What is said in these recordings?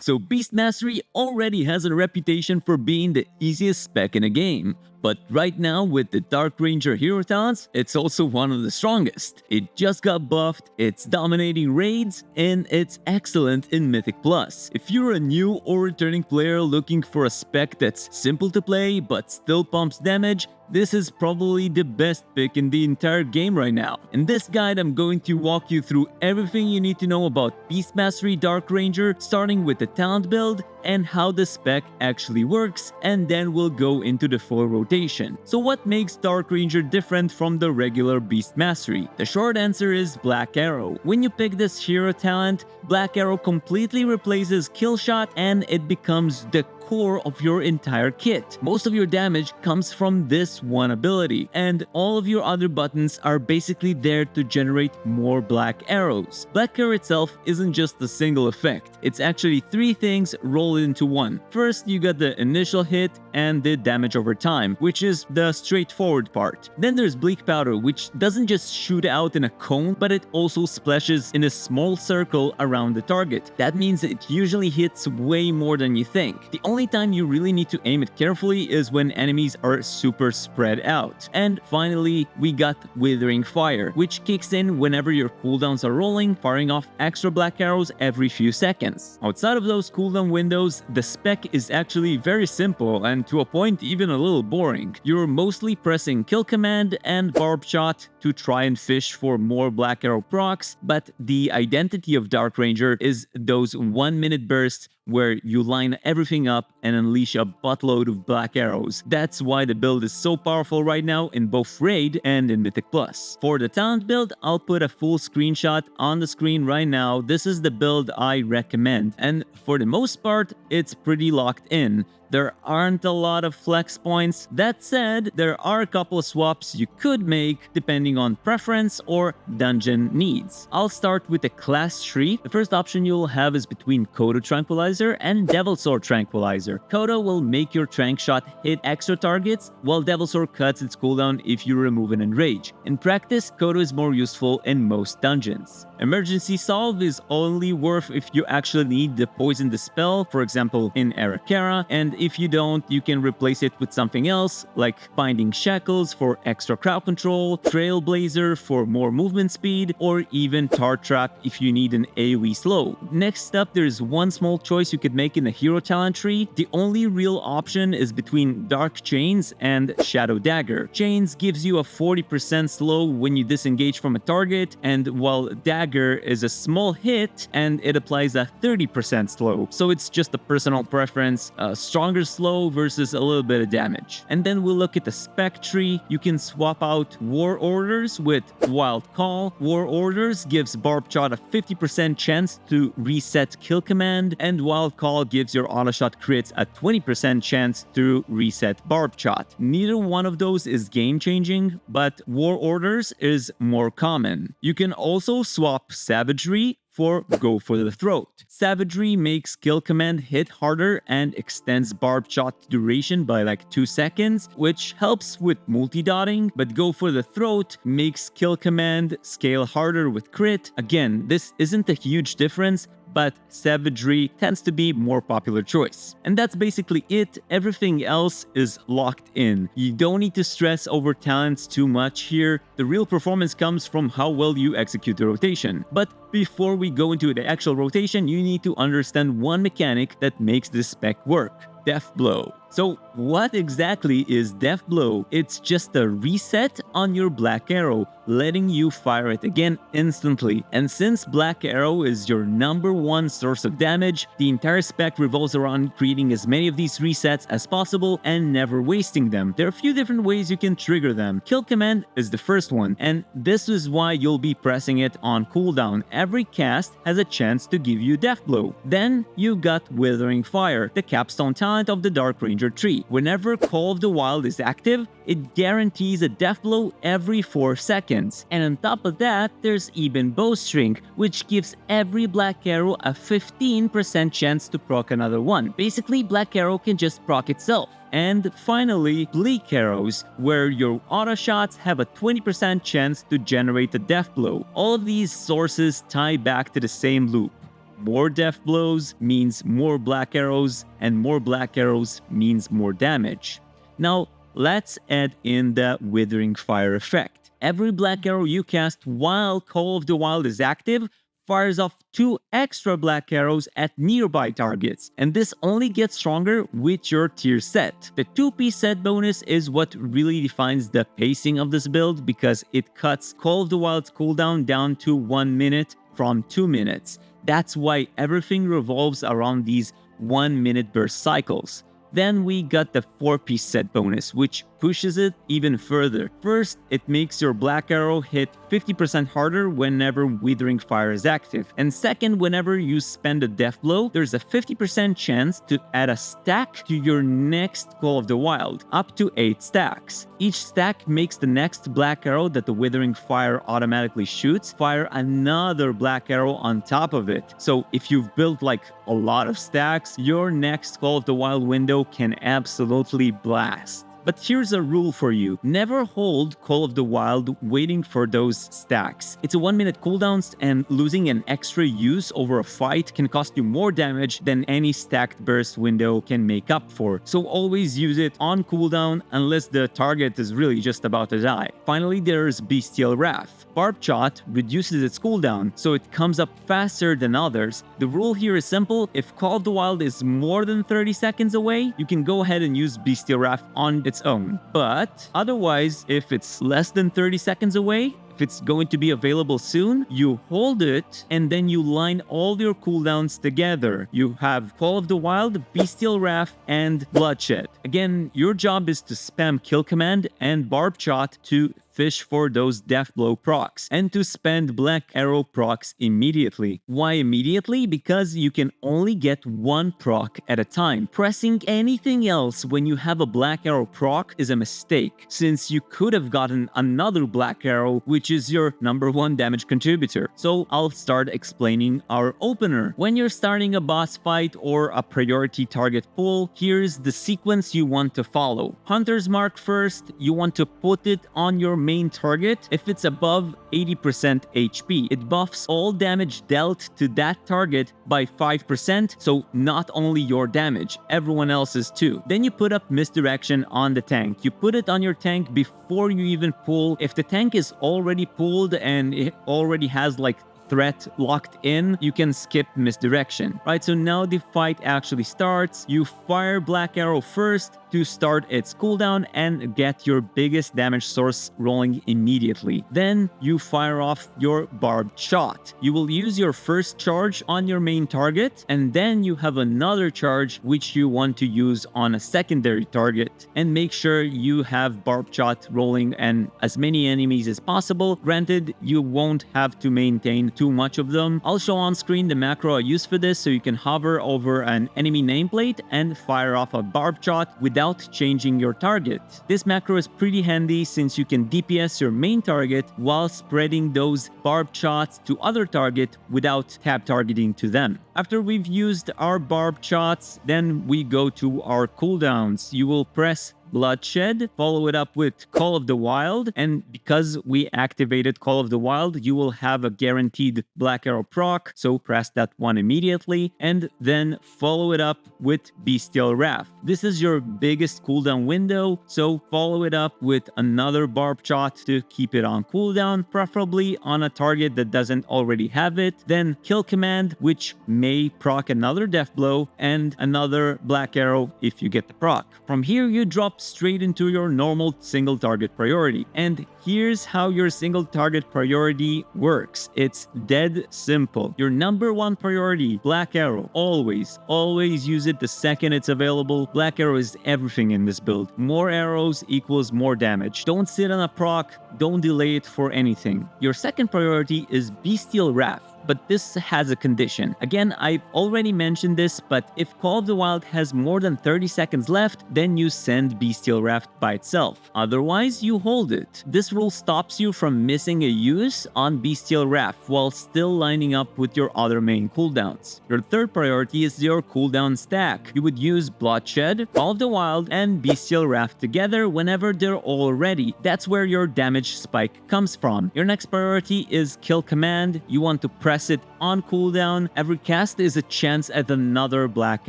So Beast Mastery already has a reputation for being the easiest spec in a game. But right now with the Dark Ranger hero talents, it's also one of the strongest. It just got buffed, it's dominating raids, and it's excellent in Mythic Plus. If you're a new or returning player looking for a spec that's simple to play but still pumps damage, this is probably the best pick in the entire game right now. In this guide, I'm going to walk you through everything you need to know about Beast Mastery Dark Ranger, starting with the talent build and how the spec actually works, and then we'll go into the full rotation. So what makes Dark Ranger different from the regular Beast Mastery? The short answer is Black Arrow. When you pick this hero talent, Black Arrow completely replaces Kill Shot and it becomes the core of your entire kit. Most of your damage comes from this one ability, and all of your other buttons are basically there to generate more black arrows. Black Arrow itself isn't just a single effect, it's actually three things rolled into one. First, you got the initial hit and the damage over time, which is the straightforward part. Then there's Bleak Powder, which doesn't just shoot out in a cone, but it also splashes in a small circle around the target. That means it usually hits way more than you think. The only time you really need to aim it carefully is when enemies are super spread out. And finally, we got Withering Fire, which kicks in whenever your cooldowns are rolling, firing off extra black arrows every few seconds. Outside of those cooldown windows, the spec is actually very simple and to a point even a little boring. You're mostly pressing Kill Command and Barb Shot to try and fish for more black arrow procs, but the identity of Dark Ranger is those 1 minute bursts where you line everything up and unleash a buttload of black arrows. That's why the build is so powerful right now in both Raid and in Mythic Plus. For the talent build, I'll put a full screenshot on the screen right now. This is the build I recommend, and for the most part, it's pretty locked in. There aren't a lot of flex points. That said, there are a couple of swaps you could make depending on preference or dungeon needs. I'll start with the class tree. The first option you'll have is between Kodo Tranquilizer and Devil Sword Tranquilizer. Kodo will make your trank shot hit extra targets, while Devil Sword cuts its cooldown if you remove an enrage. In practice, Kodo is more useful in most dungeons. Emergency Solve is only worth if you actually need the Poison Dispel, for example in Arakara, and if you don't, you can replace it with something else, like Binding Shackles for extra crowd control, Trailblazer for more movement speed, or even Tar Trap if you need an AoE slow. Next up, there's one small choice you could make in the hero talent tree. The only real option is between Dark Chains and Shadow Dagger. Chains gives you a 40% slow when you disengage from a target, and while Dagger is a small hit and it applies a 30% slow. So it's just a personal preference, stronger slow versus a little bit of damage. And then we'll look at the spec tree. You can swap out War Orders with Wild Call. War Orders gives Barb Shot a 50% chance to reset Kill Command, and Wild Call gives your auto shot crits a 20% chance to reset Barb Shot. Neither one of those is game changing, but War Orders is more common. You can also swap Savagery for Go for the Throat. Savagery makes Kill Command hit harder and extends Barb Shot duration by like 2 seconds, which helps with multi-dotting, but Go for the Throat makes Kill Command scale harder with crit. Again, this isn't a huge difference, but Savagery tends to be more popular choice. And that's basically it. Everything else is locked in. You don't need to stress over talents too much here. The real performance comes from how well you execute the rotation. But before we go into the actual rotation, you need to understand one mechanic that makes this spec work: Death Blow. So what exactly is Death Blow? It's just a reset on your Black Arrow, letting you fire it again instantly. And since Black Arrow is your #1 source of damage, the entire spec revolves around creating as many of these resets as possible and never wasting them. There are a few different ways you can trigger them. Kill Command is the first one, and this is why you'll be pressing it on cooldown. Every cast has a chance to give you Death Blow. Then you got Withering Fire, the capstone talent of the Dark Ranger tree. Whenever Call of the Wild is active, it guarantees a death blow every 4 seconds. And on top of that, there's even Bowstring, which gives every Black Arrow a 15% chance to proc another one. Basically, Black Arrow can just proc itself. And finally, Bleak Arrows, where your auto shots have a 20% chance to generate a death blow. All of these sources tie back to the same loop: more death blows means more black arrows, and more black arrows means more damage. Now, let's add in the Withering Fire effect. Every black arrow you cast while Call of the Wild is active fires off 2 extra black arrows at nearby targets, and this only gets stronger with your tier set. The 2-piece set bonus is what really defines the pacing of this build because it cuts Call of the Wild's cooldown down to 1 minute from 2 minutes. That's why everything revolves around these 1-minute burst cycles. Then we got the 4-piece set bonus, which pushes it even further. First, it makes your black arrow hit 50% harder whenever Withering Fire is active. And second, whenever you spend a death blow, there's a 50% chance to add a stack to your next Call of the Wild, up to 8 stacks. Each stack makes the next black arrow that the Withering Fire automatically shoots fire another black arrow on top of it. So if you've built like a lot of stacks, your next Call of the Wild window can absolutely blast. But here's a rule for you. Never hold Call of the Wild waiting for those stacks. It's a 1-minute cooldowns, and losing an extra use over a fight can cost you more damage than any stacked burst window can make up for. So always use it on cooldown unless the target is really just about to die. Finally, there's Bestial Wrath. Barbed Shot reduces its cooldown, so it comes up faster than others. The rule here is simple. If Call of the Wild is more than 30 seconds away, you can go ahead and use Bestial Wrath on its own. But otherwise, if it's less than 30 seconds away, if it's going to be available soon, you hold it and then you line all your cooldowns together. You have Call of the Wild, Bestial Wrath, and Bloodshed. Again, your job is to spam Kill Command and Barbed Shot to fish for those death blow procs and to spend black arrow procs immediately. Why immediately? Because you can only get 1 proc at a time. Pressing anything else when you have a black arrow proc is a mistake, since you could have gotten another black arrow, which is your number 1 damage contributor. So I'll start explaining our opener. When you're starting a boss fight or a priority target pull, here's the sequence you want to follow. Hunter's Mark first, you want to put it on your main target if it's above 80% HP. It buffs all damage dealt to that target by 5%, so not only your damage, everyone else's too. Then you put up Misdirection on the tank. You put it on your tank before you even pull. If the tank is already pulled and it already has like threat locked in, you can skip Misdirection. Right, so now the fight actually starts. You fire Black Arrow first to start its cooldown and get your biggest damage source rolling immediately. Then you fire off your Barbed Shot. You will use your first charge on your main target, and then you have another charge which you want to use on a secondary target. And make sure you have Barbed Shot rolling and as many enemies as possible. Granted, you won't have to maintain too much of them. I'll show on screen the macro I use for this, so you can hover over an enemy nameplate and fire off a Barbed Shot without changing your target. This macro is pretty handy since you can DPS your main target while spreading those barbed shots to other target without tab targeting to them. After we've used our barbed shots, then we go to our cooldowns. You will press Bloodshed, follow it up with Call of the Wild, and because we activated Call of the Wild, you will have a guaranteed Black Arrow proc, so press that one immediately, and then follow it up with Bestial Wrath. This is your biggest cooldown window, so follow it up with another Barbed Shot to keep it on cooldown, preferably on a target that doesn't already have it, then Kill Command, which may proc another Death Blow, and another Black Arrow if you get the proc. From here, you drop straight into your normal single target priority. And here's how your single target priority works. It's dead simple. Your number 1 priority, Black Arrow. Always use it the second it's available. Black Arrow is everything in this build. More arrows equals more damage. Don't sit on a proc. Don't delay it for anything. Your second priority is Bestial Wrath, but this has a condition. Again, I've already mentioned this, but if Call of the Wild has more than 30 seconds left, then you send Bestial Wrath by itself. Otherwise, you hold it. This rule stops you from missing a use on Bestial Wrath while still lining up with your other main cooldowns. Your third priority is your cooldown stack. You would use Bloodshed, Call of the Wild, and Bestial Wrath together whenever they're all ready. That's where your damage spike comes from. Your next priority is Kill Command. You want to press it on cooldown. Every cast is a chance at another black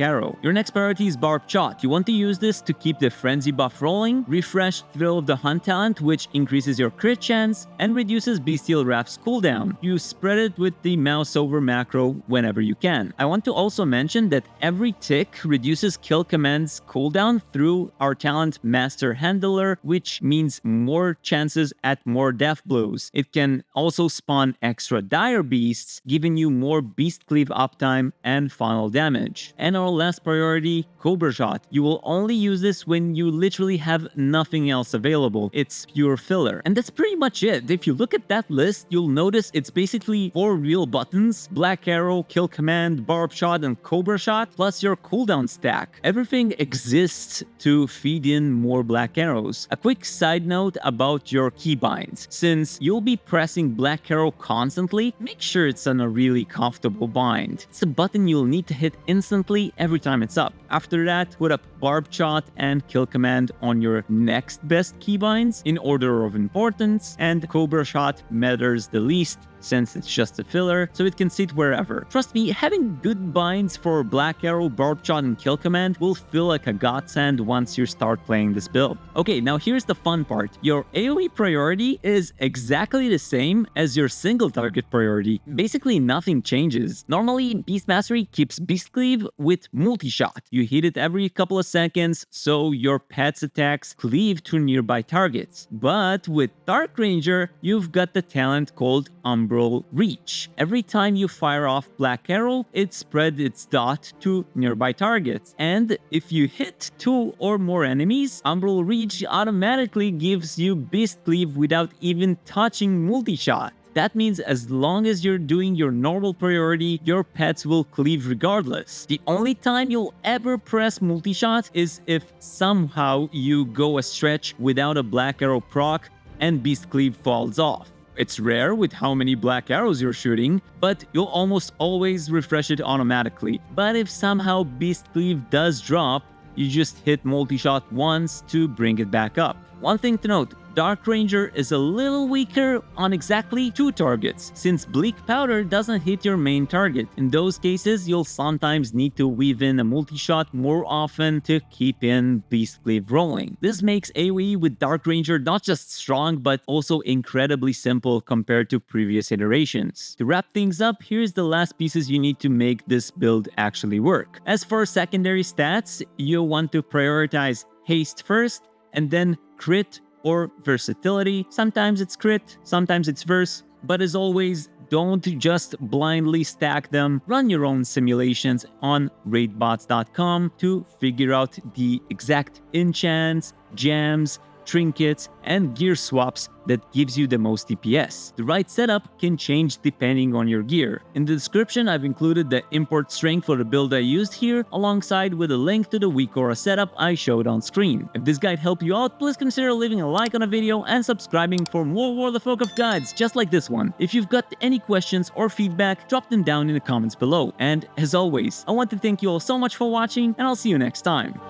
arrow. Your next priority is Barbed Shot. You want to use this to keep the frenzy buff rolling, refresh Thrill of the Hunt talent, which increases your crit chance, and reduces Bestial Wrath's cooldown. You spread it with the mouse over macro whenever you can. I want to also mention that every tick reduces Kill Command's cooldown through our talent Master Handler, which means more chances at more death blows. It can also spawn extra Dire Beasts, giving you more Beast Cleave uptime and final damage. And our last priority, Cobra Shot. You will only use this when you literally have nothing else available. It's pure filler. And that's pretty much it. If you look at that list, you'll notice it's basically 4 real buttons: Black Arrow, Kill Command, Barb Shot, and Cobra Shot, plus your cooldown stack. Everything exists to feed in more black arrows. A quick side note about your keybinds. Since you'll be pressing Black Arrow constantly, make sure it's on a really comfortable bind. It's a button you'll need to hit instantly every time it's up. After that, put up Barb Shot and Kill Command on your next best keybinds in order of importance, and Cobra Shot matters the least since it's just a filler, so it can sit wherever. Trust me, having good binds for Black Arrow, Barb Shot, and Kill Command will feel like a godsend once you start playing this build. Okay, now here's the fun part. Your AoE priority is exactly the same as your single target priority. Basically, nothing changes. Normally, Beast Mastery keeps Beast Cleave with multi-shot. You hit it every couple of seconds, so your pet's attacks cleave to nearby targets. But with Dark Ranger, you've got the talent called Umbral Reach. Every time you fire off Black Arrow, it spreads its dot to nearby targets. And if you hit 2 or more enemies, Umbral Reach automatically gives you Beast Cleave without even touching multi-shot. That means as long as you're doing your normal priority, your pets will cleave regardless. The only time you'll ever press multi-shot is if somehow you go a stretch without a Black Arrow proc and Beast Cleave falls off. It's rare with how many black arrows you're shooting, but you'll almost always refresh it automatically. But if somehow Beast Cleave does drop, you just hit multi-shot once to bring it back up. One thing to note, Dark Ranger is a little weaker on exactly 2 targets, since Bleak Powder doesn't hit your main target. In those cases, you'll sometimes need to weave in a multi-shot more often to keep in Beast Cleave rolling. This makes AoE with Dark Ranger not just strong, but also incredibly simple compared to previous iterations. To wrap things up, here's the last pieces you need to make this build actually work. As for secondary stats, you'll want to prioritize haste first, and then crit or versatility. Sometimes it's crit, sometimes it's verse, but as always, don't just blindly stack them. Run your own simulations on raidbots.com to figure out the exact enchants, gems, trinkets, and gear swaps that gives you the most DPS. The right setup can change depending on your gear. In the description, I've included the import string for the build I used here, alongside with a link to the WeakAura setup I showed on screen. If this guide helped you out, please consider leaving a like on the video and subscribing for more World of Warcraft guides just like this one. If you've got any questions or feedback, drop them down in the comments below. And as always, I want to thank you all so much for watching, and I'll see you next time.